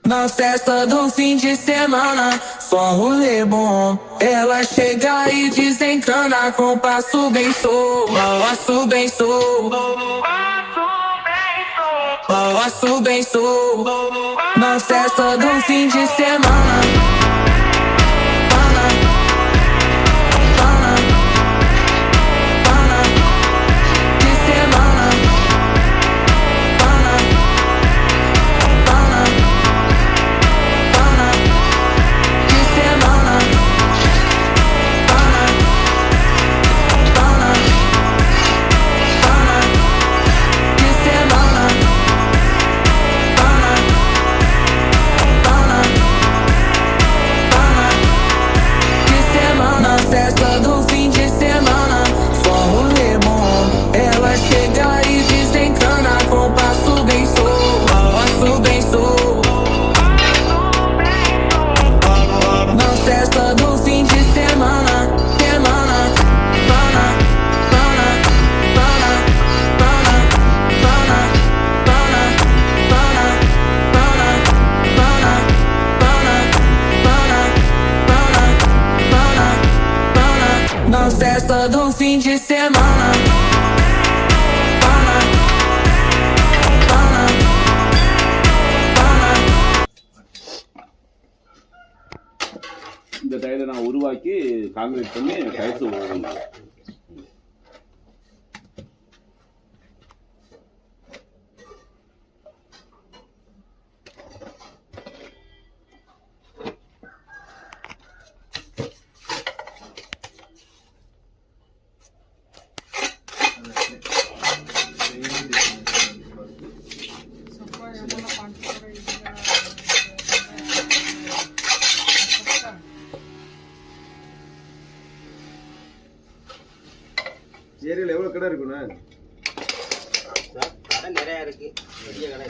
Na festa do fim de semana, só um rolê bom. Ela chega e desencana com passo bem solto, passo bem solto, passo bem solto. Na festa do fim de semana. Festa do fim de semana, só rolê bom. Ela chega e desencana com passo bem solto, passo bem solto. Na festa do fim de semana, semana, pana, pana, pana, pana, pana, pana, pana, pana, pana, pana, pana, pana. Na festa do fim de semana. Pana, pana, pana. இந்த டைலை நான் உருவாக்கி காங்கிரீட் பண்ணி டைல்ஸ் போடணும். ஏரியாவில் எவ்வளோ கடை இருக்குண்ணா? கடை நிறையா இருக்கு, பெரிய கடை.